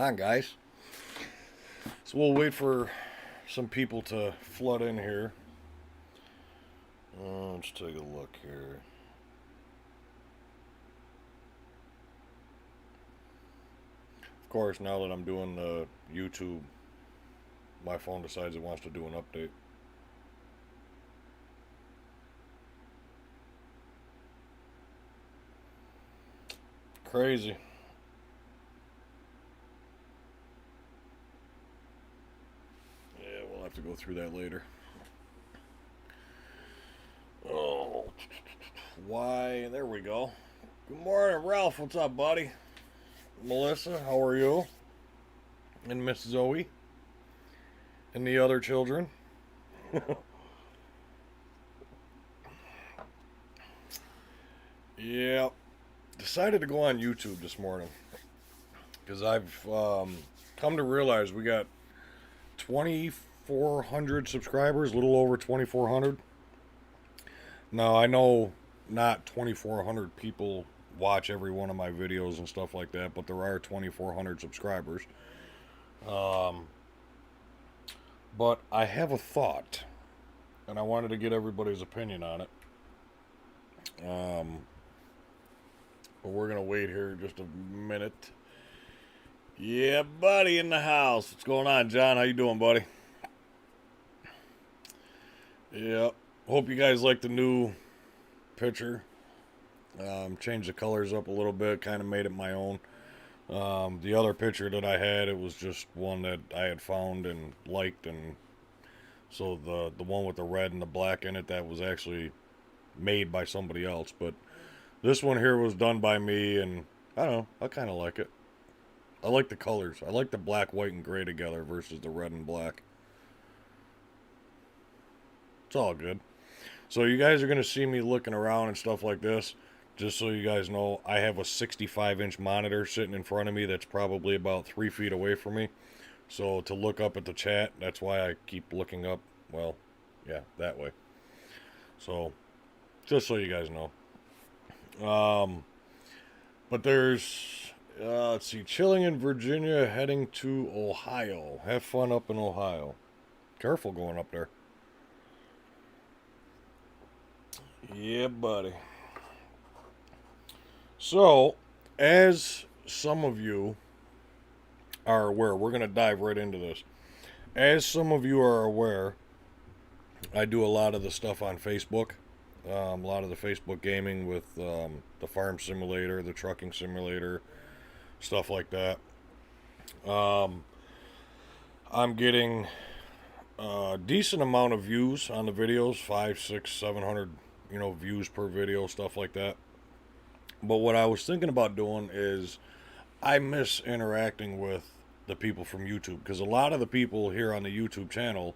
on, guys? So we'll wait for some people to flood in here. Let's take a look here. Of course, now that I'm doing YouTube, my phone decides it wants to do an update. Crazy. Yeah, we'll have to go through that later. Oh, why? There we go. Good morning, Ralph. What's up, buddy? Melissa, how are you? And Miss Zoe? And the other children? Yeah. Decided to go on YouTube this morning because I've come to realize we got 2,400 subscribers, a little over 2,400. Now, I know not 2,400 people watch every one of my videos and stuff like that, but there are 2,400 subscribers. But I have a thought, and I wanted to get everybody's opinion on it. But we're going to wait here just a minute. Yeah, buddy in the house. What's going on, John? How you doing, buddy? Yeah. Hope you guys like the new picture. Changed the colors up a little bit, kind of made it my own. The other picture that I had, it was just one that I had found and liked, and so the one with the red and the black in it, that was actually made by somebody else. But this one here was done by me, and I don't know, I kind of like it. I like the colors. I like the black, white, and gray together versus the red and black. It's all good. So you guys are going to see me looking around and stuff like this. Just so you guys know, I have a 65-inch monitor sitting in front of me that's probably about 3 feet away from me. So to look up at the chat, that's why I keep looking up. Well, yeah, that way. So, just so you guys know. But there's, let's see, chilling in Virginia, heading to Ohio. Have fun up in Ohio. Careful going up there. Yeah, buddy. So, as some of you are aware, we're going to dive right into this. As some of you are aware, I do a lot of the stuff on Facebook. A lot of the Facebook gaming with the farm simulator, the trucking simulator, stuff like that. I'm getting a decent amount of views on the videos, 5, 6, 700, views per video, stuff like that. But what I was thinking about doing is I miss interacting with the people from YouTube, because a lot of the people here on the YouTube channel,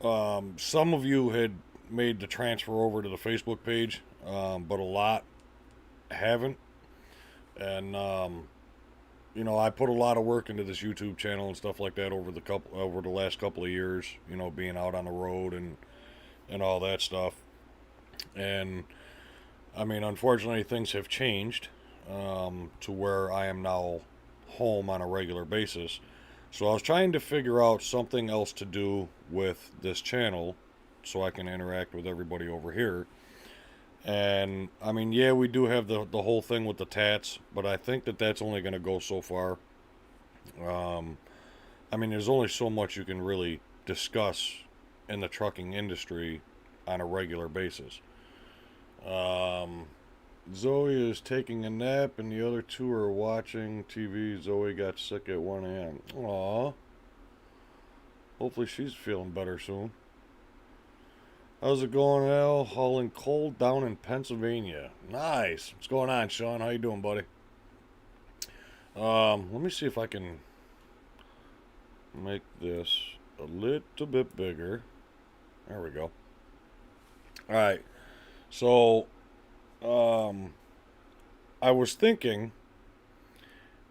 some of you had made the transfer over to the Facebook page, but a lot haven't. And I put a lot of work into this YouTube channel and stuff like that over the last couple of years, being out on the road and all that stuff. And I mean, unfortunately, things have changed to where I am now home on a regular basis. So I was trying to figure out something else to do with this channel so I can interact with everybody over here. And I mean, yeah, we do have the whole thing with the tats, but I think that that's only going to go so far. I mean, there's only so much you can really discuss in the trucking industry on a regular basis. Zoe is taking a nap and the other two are watching TV. Zoe got sick at 1 a.m. Aww. Hopefully she's feeling better soon. How's it going, Al? Hauling coal down in Pennsylvania. Nice. What's going on, Sean? How you doing, buddy? Let me see if I can make this a little bit bigger. There we go. Alright. So, I was thinking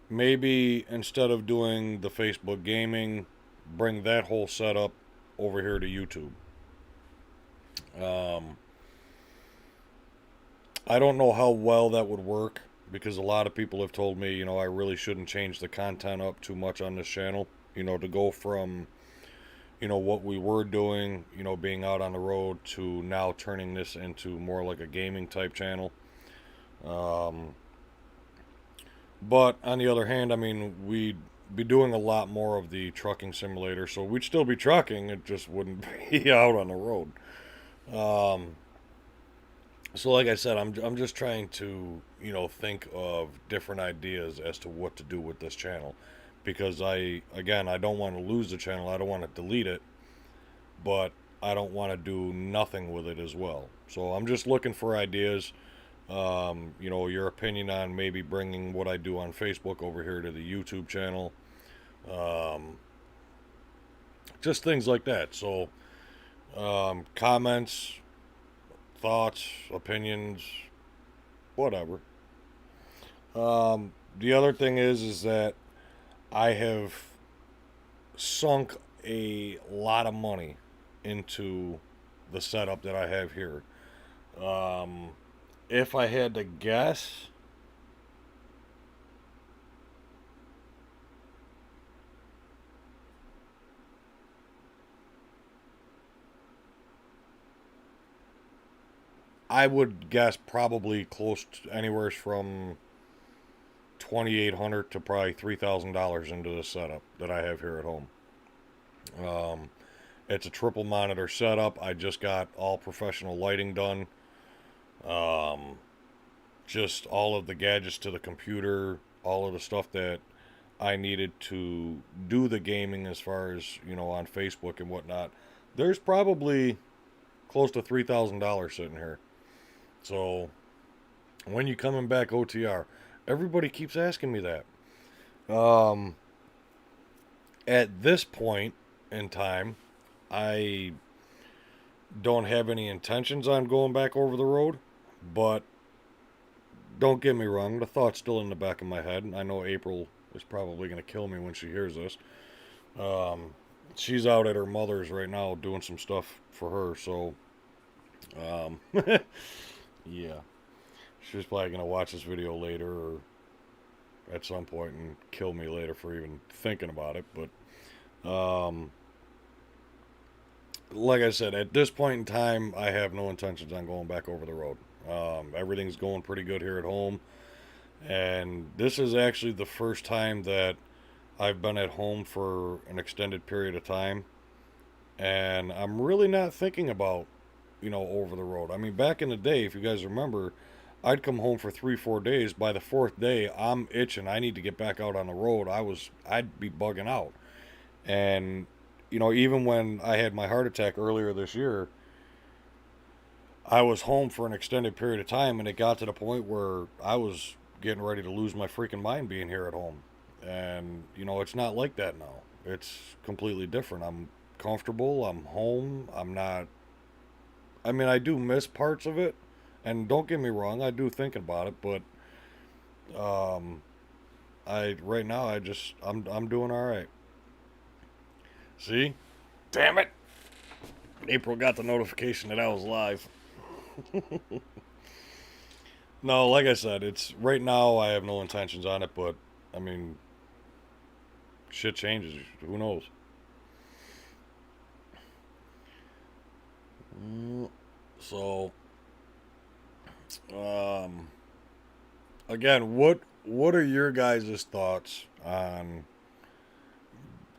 maybe instead of doing the Facebook gaming, bring that whole setup over here to YouTube. I don't know how well that would work because a lot of people have told me, I really shouldn't change the content up too much on this channel, to go from, what we were doing, being out on the road to now turning this into more like a gaming type channel. Um, but on the other hand, I mean, we'd be doing a lot more of the trucking simulator, so we'd still be trucking, it just wouldn't be out on the road. Um, so like I said, I'm just trying to, think of different ideas as to what to do with this channel, because I don't want to lose the channel. I don't want to delete it, but I don't want to do nothing with it as well. So I'm just looking for ideas. Your opinion on maybe bringing what I do on Facebook over here to the YouTube channel. Um, just things like that. So, comments, thoughts, opinions, whatever. The other thing is that I have sunk a lot of money into the setup that I have here. Um, if I had to guess, I would guess probably close to anywhere from 2,800 to probably $3,000 into the setup that I have here at home. Um, it's a triple monitor setup. I just got all professional lighting done. Um, just all of the gadgets to the computer, all of the stuff that I needed to do the gaming as far as, on Facebook and whatnot. There's probably close to $3,000 sitting here. So when you coming back OTR? Everybody keeps asking me that. Um, at this point in time, I don't have any intentions on going back over the road, but don't get me wrong, the thought's still in the back of my head. I know April is probably going to kill me when she hears this. Um, she's out at her mother's right now doing some stuff for her, so um, yeah, she's probably going to watch this video later or at some point and kill me later for even thinking about it. But like I said, at this point in time, I have no intentions on going back over the road. Everything's going pretty good here at home. And this is actually the first time that I've been at home for an extended period of time. And I'm really not thinking about, over the road. I mean, back in the day, if you guys remember, I'd come home for 3, 4 days. By the fourth day, I'm itching. I need to get back out on the road. I'd be bugging out. And, even when I had my heart attack earlier this year, I was home for an extended period of time, and it got to the point where I was getting ready to lose my freaking mind being here at home. And, it's not like that now. It's completely different. I'm comfortable. I'm home. I'm not. I mean, I do miss parts of it. And don't get me wrong, I do think about it, but um, right now I'm doing all right. See? Damn it! April got the notification that I was live. No, like I said, it's right now I have no intentions on it, but I mean, shit changes. Who knows? So, um, again, what are your guys' thoughts on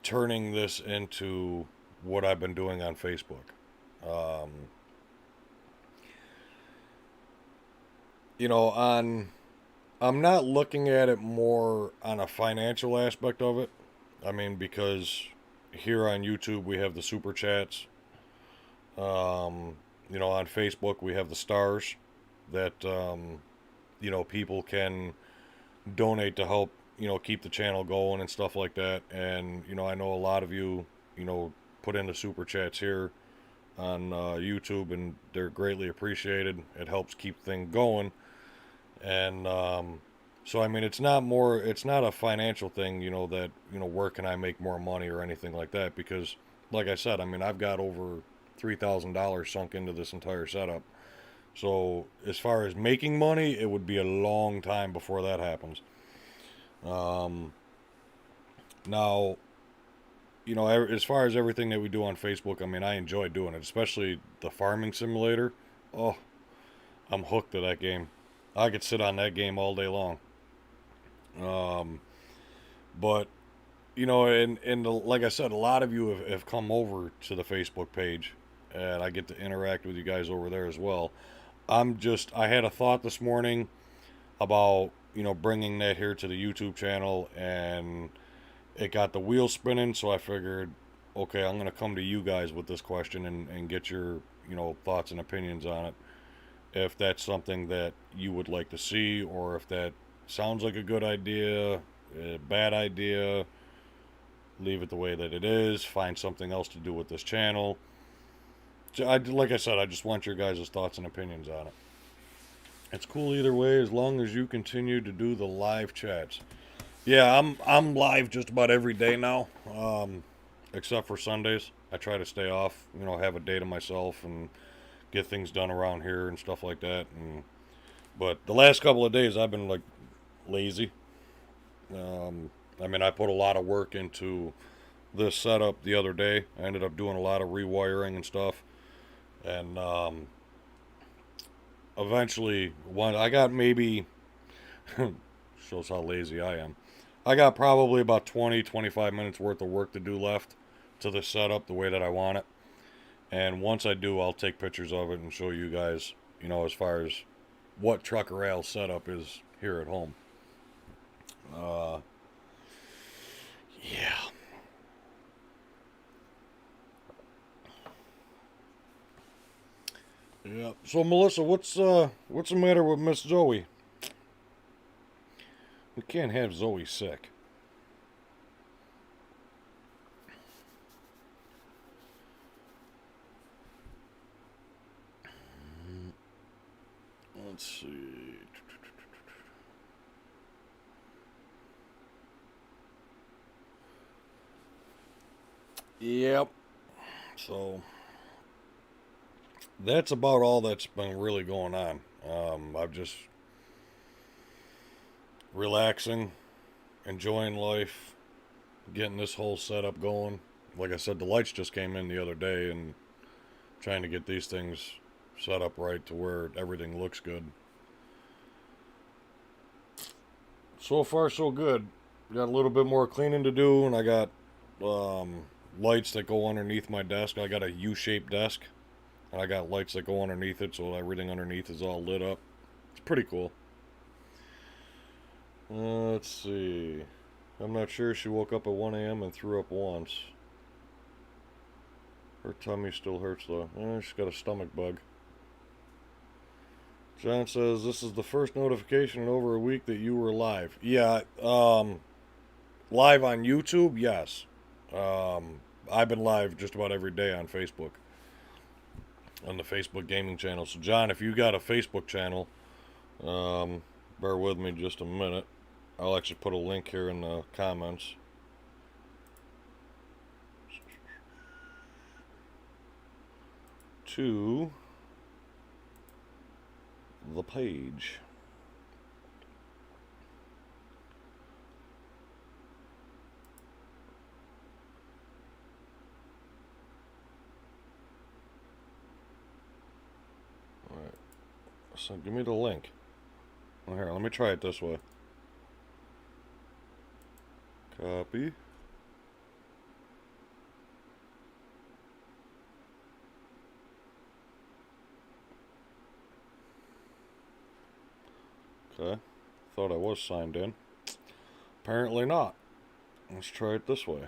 turning this into what I've been doing on Facebook? Um, on I'm not looking at it more on a financial aspect of it. I mean, because here on YouTube we have the super chats. Um, on Facebook we have the stars that people can donate to help keep the channel going and stuff like that. And I know a lot of you put in the super chats here on YouTube, and they're greatly appreciated. It helps keep things going. And so I mean, it's not a financial thing, that where can I make more money or anything like that, because like I said, I mean, I've got over $3,000 sunk into this entire setup. So as far as making money, it would be a long time before that happens. Um, Now, as far as everything that we do on Facebook, I mean, I enjoy doing it, especially the farming simulator. Oh, I'm hooked to that game. I could sit on that game all day long. Um, but like I said, a lot of you have come over to the Facebook page, and I get to interact with you guys over there as well. I had a thought this morning about bringing that here to the YouTube channel, and it got the wheel spinning. So I figured, okay, I'm gonna come to you guys with this question and get your thoughts and opinions on it. If that's something that you would like to see, or if that sounds like a good idea, a bad idea, leave it the way that it is. Find something else to do with this channel. Like I said, I just want your guys' thoughts and opinions on it. It's cool either way, as long as you continue to do the live chats. Yeah, I'm live just about every day now, except for Sundays. I try to stay off, have a day to myself and get things done around here and stuff like that. But the last couple of days, I've been like lazy. I mean, I put a lot of work into this setup the other day. I ended up doing a lot of rewiring and stuff, and eventually, one I got maybe shows how lazy I am. I got probably about 20-25 minutes worth of work to do left to the setup the way that I want it. And once I do, I'll take pictures of it and show you guys, as far as what Trucker Rail setup is here at home. Uh, yeah. Yeah. So Melissa, what's the matter with Miss Zoe? We can't have Zoe sick. Let's see. Yep. So that's about all that's been really going on. I've just relaxing, enjoying life, getting this whole setup going. Like I said, the lights just came in the other day, and trying to get these things set up right to where everything looks good. So far, so good. Got a little bit more cleaning to do, and I got lights that go underneath my desk. I got a U-shaped desk, and I got lights that go underneath it, so everything underneath is all lit up. It's pretty cool. Let's see. I'm not sure. She woke up at 1 a.m. and threw up once. Her tummy still hurts though. She's got a stomach bug. John says this is the first notification in over a week that you were live. Yeah, live on YouTube, yes. I've been live just about every day on Facebook, on the Facebook gaming channel. So John, if you got a Facebook channel, bear with me just a minute. I'll actually put a link here in the comments. To the page. Alright. So give me the link. Well, here, let me try it this way. Copy. Okay. Thought I was signed in. Apparently not. Let's try it this way.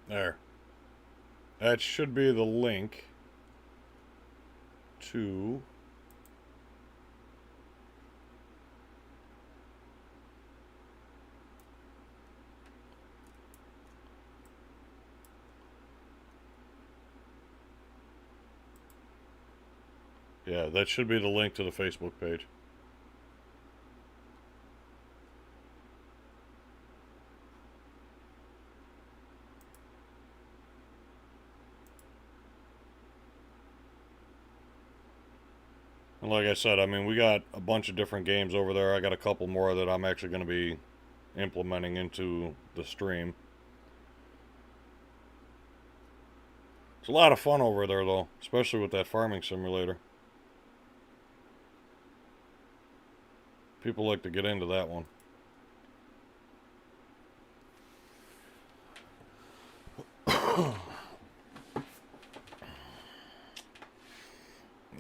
There. That should be the link to Yeah, that should be the link to the Facebook page. And like I said, I mean, we got a bunch of different games over there. I got a couple more that I'm actually going to be implementing into the stream. It's a lot of fun over there, though, especially with that farming simulator. People like to get into that one.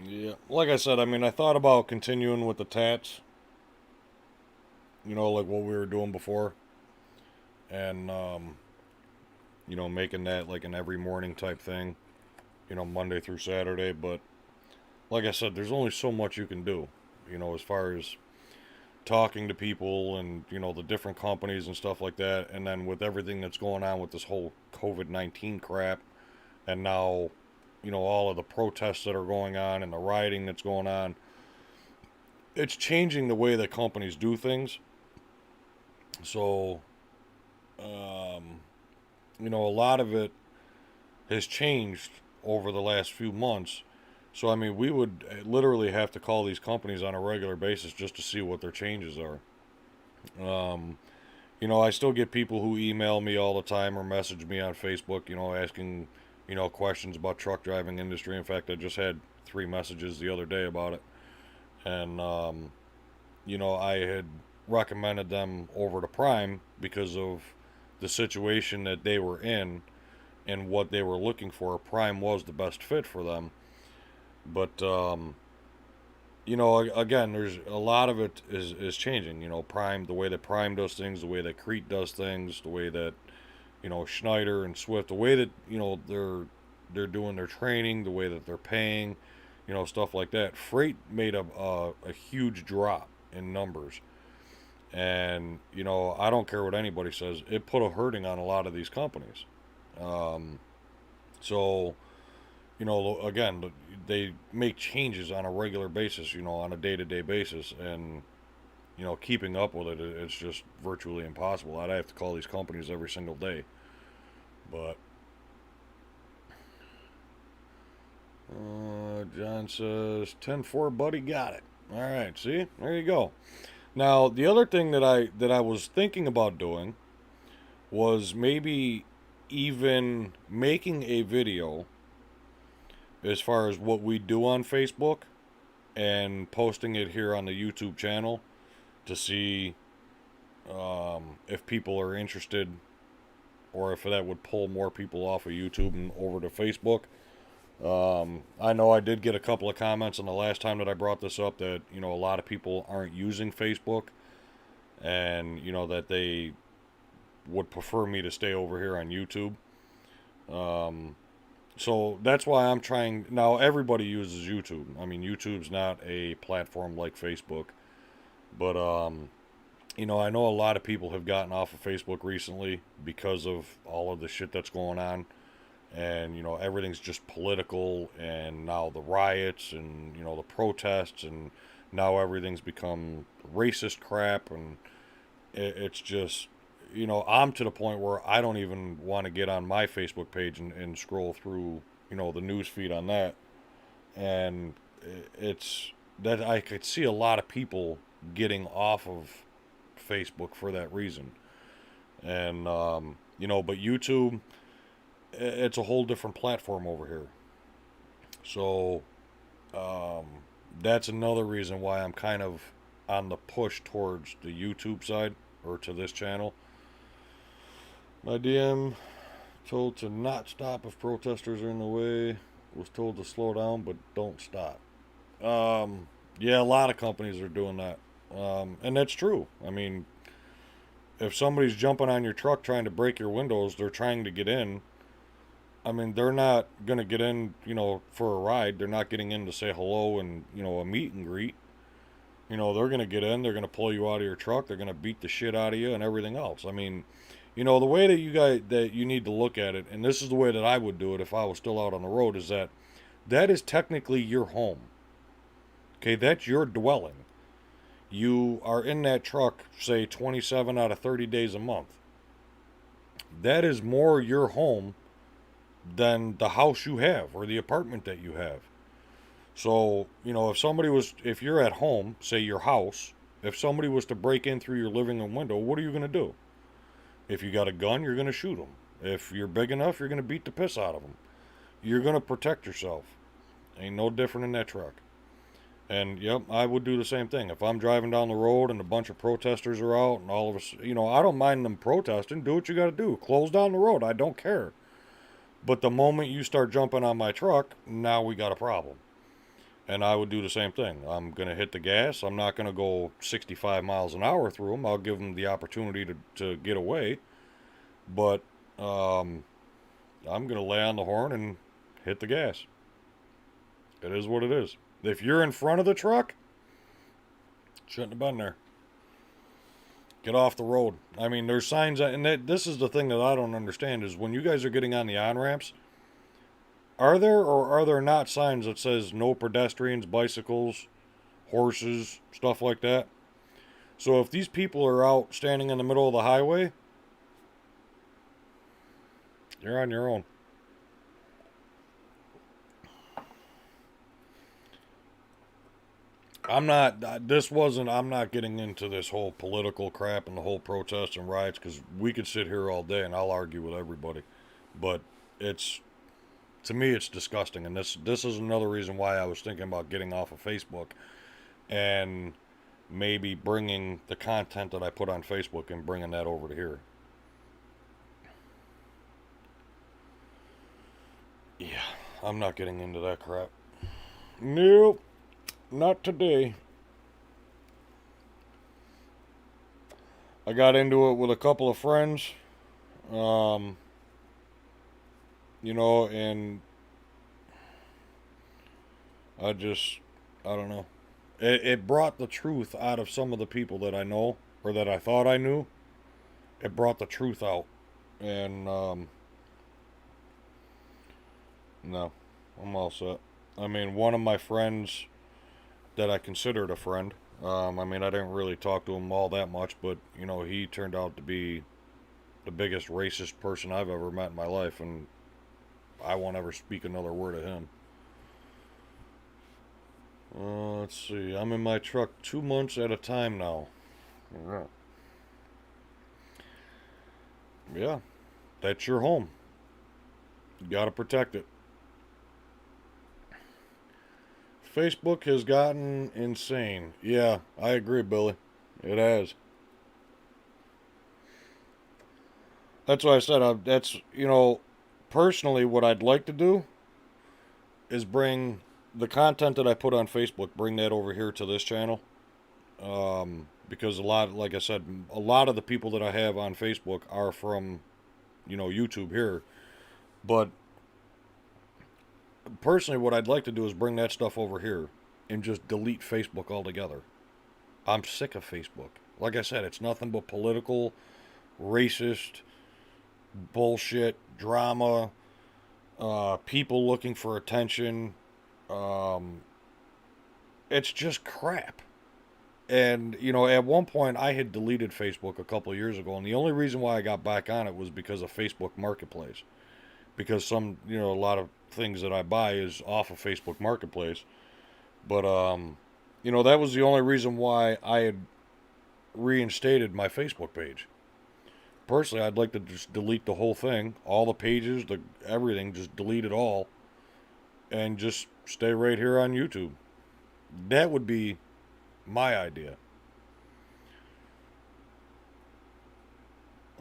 Yeah, like I said, I mean, I thought about continuing with the tats, like what we were doing before, and, making that like an every morning type thing, Monday through Saturday. But like I said, there's only so much you can do, as far as talking to people and, the different companies and stuff like that. And then with everything that's going on with this whole COVID-19 crap, and now, all of the protests that are going on and the rioting that's going on, it's changing the way that companies do things. So, a lot of it has changed over the last few months. So, I mean, we would literally have to call these companies on a regular basis just to see what their changes are. Um, I still get people who email me all the time or message me on Facebook, asking, questions about truck driving industry. In fact, I just had 3 messages the other day about it. And, I had recommended them over to Prime because of the situation that they were in and what they were looking for. Prime was the best fit for them. But, again, there's a lot of it is changing. Prime, the way that Prime does things, the way that Crete does things, the way that, Schneider and Swift, the way that, they're doing their training, the way that they're paying, stuff like that. Freight made a huge drop in numbers. And, I don't care what anybody says, it put a hurting on a lot of these companies. Um, so, again, they make changes on a regular basis, on a day to day basis. And, keeping up with it, it's just virtually impossible. I'd have to call these companies every single day. But, John says 10-4, buddy, got it. All right, see? There you go. Now, the other thing that I was thinking about doing was maybe even making a video as far as what we do on Facebook and posting it here on the YouTube channel to see if people are interested or if that would pull more people off of YouTube and over to Facebook. I know I did get a couple of comments on the last time that I brought this up that, a lot of people aren't using Facebook and, that they would prefer me to stay over here on YouTube. So that's why I'm trying. Now, everybody uses YouTube. I mean, YouTube's not a platform like Facebook. But, I know a lot of people have gotten off of Facebook recently because of all of the shit that's going on. And, everything's just political. And now the riots and, the protests. And now everything's become racist crap. And it's just, I'm to the point where I don't even want to get on my Facebook page and scroll through, the news feed on that. And it's that I could see a lot of people getting off of Facebook for that reason. And, but YouTube, it's a whole different platform over here. So, um, that's another reason why I'm kind of on the push towards the YouTube side or to this channel. My DM told to not stop if protesters are in the way. Was told to slow down, but don't stop. Yeah, a lot of companies are doing that. And that's true. I mean, if somebody's jumping on your truck trying to break your windows, they're trying to get in. I mean, they're not going to get in, for a ride. They're not getting in to say hello and, a meet and greet. They're going to get in. They're going to pull you out of your truck. They're going to beat the shit out of you and everything else. I mean, the way that you need to look at it, and this is the way that I would do it if I was still out on the road, is that is technically your home. Okay, that's your dwelling. You are in that truck, say 27 out of 30 days a month. That is more your home than the house you have or the apartment that you have. So, if you're at home, say your house, if somebody was to break in through your living room window, what are you going to do? If you got a gun, you're going to shoot them. If you're big enough, you're going to beat the piss out of them. You're going to protect yourself. Ain't no different in that truck. And yep, I would do the same thing. If I'm driving down the road and a bunch of protesters are out and all of us, I don't mind them protesting. Do what you got to do. Close down the road. I don't care. But the moment you start jumping on my truck, now we got a problem. And I would do the same thing. I'm going to hit the gas. I'm not going to go 65 miles an hour through them. I'll give them the opportunity to get away. But I'm going to lay on the horn and hit the gas. It is what it is. If you're in front of the truck, shouldn't have been there. Get off the road. I mean, there's signs, this is the thing that I don't understand, is when you guys are getting on the on-ramps, are there or are there not signs that says no pedestrians, bicycles, horses, stuff like that? So if these people are out standing in the middle of the highway, you're on your own. I'm not getting into this whole political crap and the whole protests and riots, because we could sit here all day and I'll argue with everybody. But to me, it's disgusting. And this is another reason why I was thinking about getting off of Facebook and maybe bringing the content that I put on Facebook and bringing that over to here. Yeah, I'm not getting into that crap. Nope. Not today. I got into it with a couple of friends. And I don't know. It brought the truth out of some of the people that I know, or that I thought I knew. It brought the truth out. And, no, I'm all set. I mean, one of my friends that I considered a friend, I didn't really talk to him all that much, but, he turned out to be the biggest racist person I've ever met in my life, and I won't ever speak another word of him. Let's see. I'm in my truck 2 months at a time now. Yeah. That's your home. You gotta protect it. Facebook has gotten insane. Yeah, I agree, Billy. It has. That's why I said, personally, what I'd like to do is bring the content that I put on Facebook, bring that over here to this channel. Because like I said, a lot of the people that I have on Facebook are from, YouTube here. But personally, what I'd like to do is bring that stuff over here and just delete Facebook altogether. I'm sick of Facebook. Like I said, it's nothing but political, racist, bullshit, drama, people looking for attention. It's just crap. And, at one point I had deleted Facebook a couple of years ago, and the only reason why I got back on it was because of Facebook Marketplace. Because a lot of things that I buy is off of Facebook Marketplace. But, that was the only reason why I had reinstated my Facebook page. Personally, I'd like to just delete the whole thing, all the pages, everything, just delete it all, and just stay right here on YouTube. That would be my idea.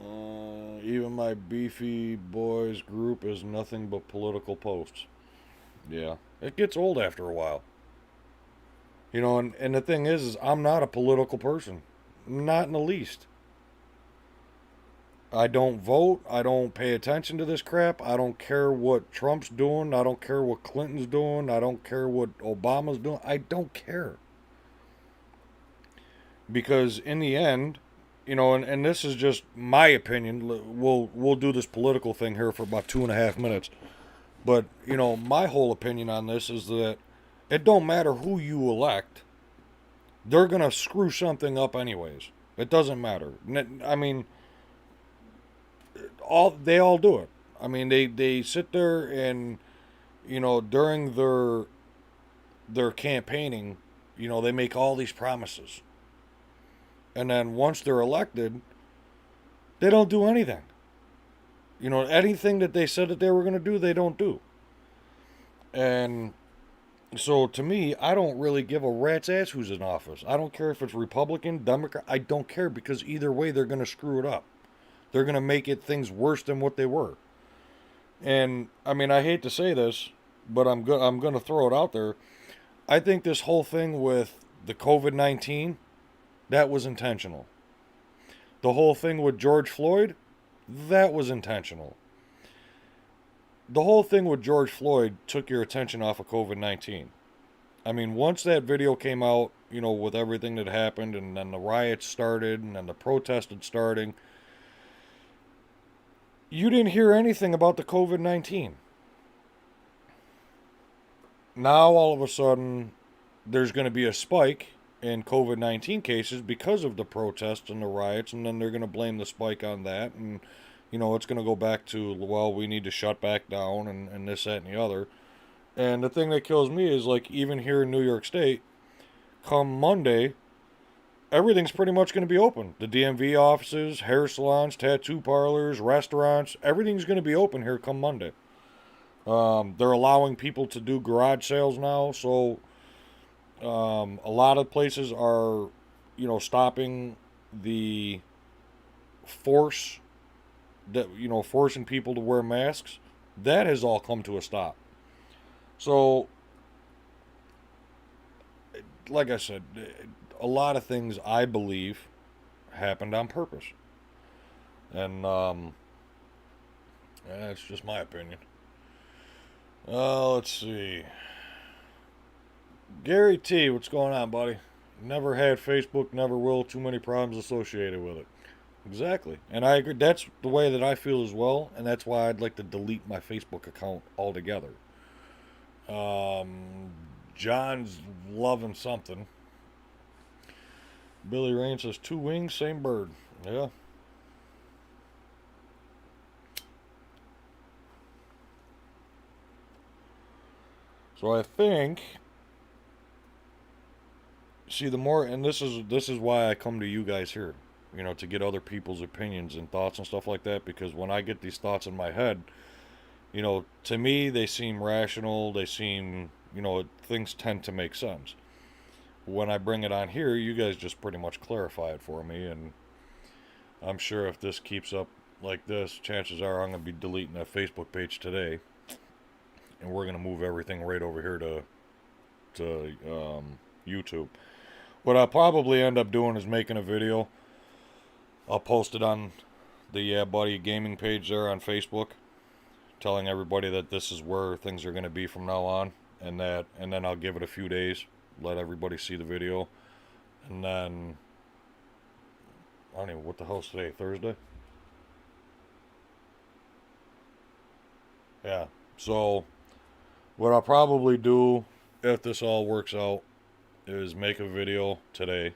Even my beefy boys group is nothing but political posts. Yeah, it gets old after a while. And the thing is I'm not a political person. Not in the least. I don't vote. I don't pay attention to this crap. I don't care what Trump's doing. I don't care what Clinton's doing. I don't care what Obama's doing. I don't care. Because in the end, and this is just my opinion. We'll do this political thing here for about 2.5 minutes. But, my whole opinion on this is that It don't matter who you elect. They're going to screw something up anyways. It doesn't matter. I mean, they all do it. I mean, they sit there and, during their campaigning, they make all these promises. And then once they're elected, they don't do anything. Anything that they said that they were going to do, they don't do. And so to me, I don't really give a rat's ass who's in office. I don't care if it's Republican, Democrat. I don't care, because either way, they're going to screw it up. They're going to make things worse than what they were. And I mean, I hate to say this, but I'm going to throw it out there. I think this whole thing with the COVID-19, that was intentional. The whole thing with George Floyd, that was intentional. The whole thing with George Floyd took your attention off of COVID-19. I mean, once that video came out, with everything that happened, and then the riots started, and then the protests had starting, you didn't hear anything about the COVID-19. Now, all of a sudden, there's going to be a spike in COVID-19 cases because of the protests and the riots, and then they're going to blame the spike on that, and it's going to go back to, well, we need to shut back down, and this, that, and the other. And the thing that kills me is, like, even here in New York State, come Monday, everything's pretty much going to be open. The DMV offices, hair salons, tattoo parlors, restaurants, everything's going to be open here come Monday. They're allowing people to do garage sales now, so a lot of places are, stopping the forcing people to wear masks. That has all come to a stop. So, like I said, a lot of things I believe happened on purpose. And that's just my opinion. Let's see. Gary T, what's going on, buddy? Never had Facebook, never will. Too many problems associated with it. Exactly. And I agree. That's the way that I feel as well. And that's why I'd like to delete my Facebook account altogether. John's loving something. Billy Rain says, 2 wings, same bird. Yeah. So I think, see, the more, and this is why I come to you guys here, to get other people's opinions and thoughts and stuff like that, because when I get these thoughts in my head, to me, they seem rational, they seem, things tend to make sense. When I bring it on here, you guys just pretty much clarify it for me, and I'm sure if this keeps up like this, chances are I'm going to be deleting that Facebook page today, and we're going to move everything right over here to YouTube. What I'll probably end up doing is making a video. I'll post it on the Yeah Buddy Gaming page there on Facebook, telling everybody that this is where things are going to be from now on, and then I'll give it a few days, let everybody see the video, and then I don't even, what the hell's today, Thursday? Yeah, so what I'll probably do, if this all works out, is make a video today,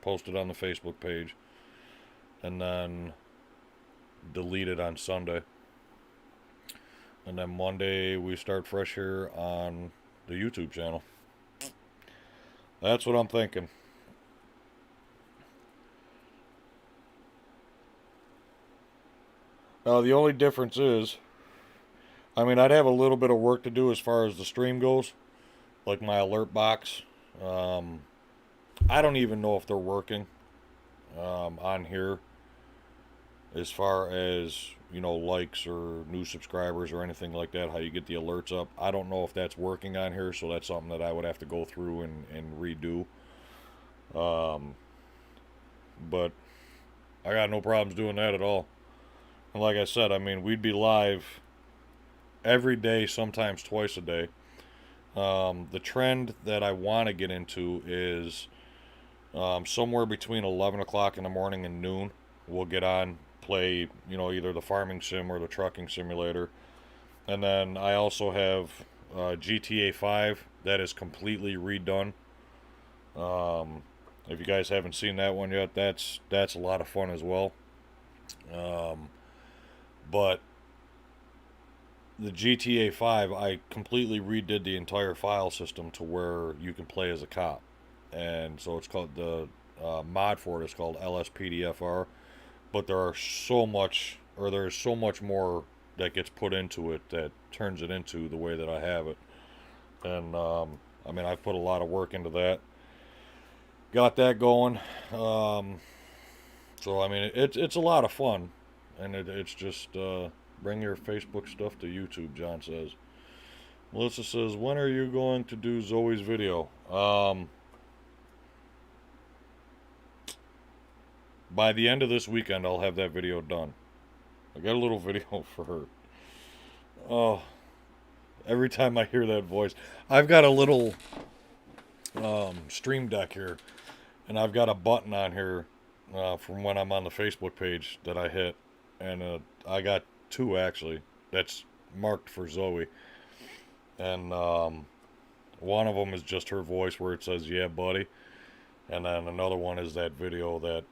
post it on the Facebook page, and then delete it on Sunday. And then Monday we start fresh here on the YouTube channel. That's what I'm thinking. Now the only difference is, I mean, I'd have a little bit of work to do as far as the stream goes, like my alert box. I don't even know if they're working on here as far as, likes or new subscribers or anything like that, how you get the alerts up. I don't know if that's working on here, so that's something that I would have to go through and redo. But I got no problems doing that at all. And like I said, I mean, we'd be live every day, sometimes twice a day. The trend that I want to get into is somewhere between 11 o'clock in the morning and noon. We'll get on, play, either the farming sim or the trucking simulator. And then I also have GTA 5 That is completely redone. If you guys haven't seen that one yet, that's a lot of fun as well. Um, but the GTA 5, I completely redid the entire file system to where you can play as a cop. And so it's called the mod for it is called LSPDFR. But there's so much more that gets put into it that turns it into the way that I have it. And I mean, I've put a lot of work into that. Got that going. So I mean, it's a lot of fun, and it's just bring your Facebook stuff to YouTube. John says. Melissa says, when are you going to do Zoe's video? By the end of this weekend, I'll have that video done. I got a little video for her. Oh, every time I hear that voice, I've got a little stream deck here, and I've got a button on here from when I'm on the Facebook page that I hit, and I got two actually that's marked for Zoe, and one of them is just her voice where it says "Yeah, buddy," and then another one is that video that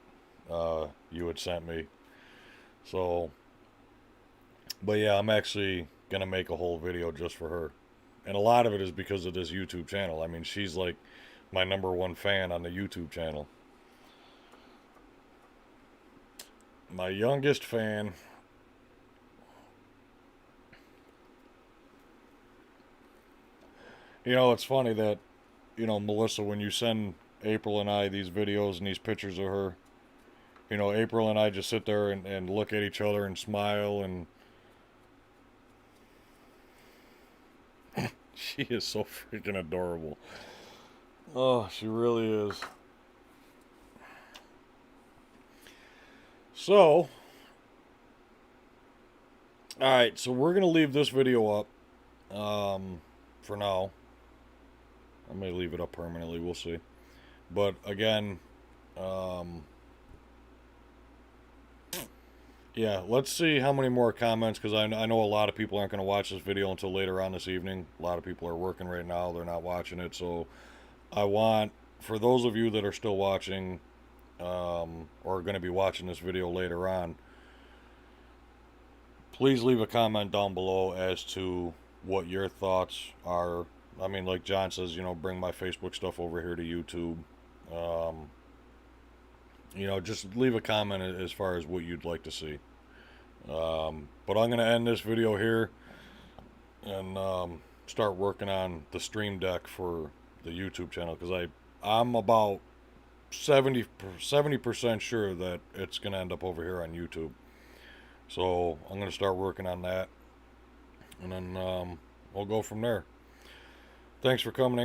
you had sent me. So, but yeah, I'm actually gonna make a whole video just for her, and a lot of it is because of this YouTube channel. I mean, she's like my number one fan on the YouTube channel. My youngest fan. You know, it's funny that, Melissa, when you send April and I these videos and these pictures of her, April and I just sit there and look at each other and smile, and she is so freaking adorable. Oh, she really is. So, alright, so we're going to leave this video up for now. I may leave it up permanently, we'll see. But again, yeah, let's see how many more comments, because I know a lot of people aren't going to watch this video until later on this evening. A lot of people are working right now, they're not watching it, so I want, for those of you that are still watching, or are going to be watching this video later on, please leave a comment down below as to what your thoughts are. I mean, like John says, bring my Facebook stuff over here to YouTube. Just leave a comment as far as what you'd like to see. But I'm going to end this video here and start working on the stream deck for the YouTube channel, because I'm about 70% sure that it's going to end up over here on YouTube. So I'm going to start working on that, and then we'll go from there. Thanks for coming in.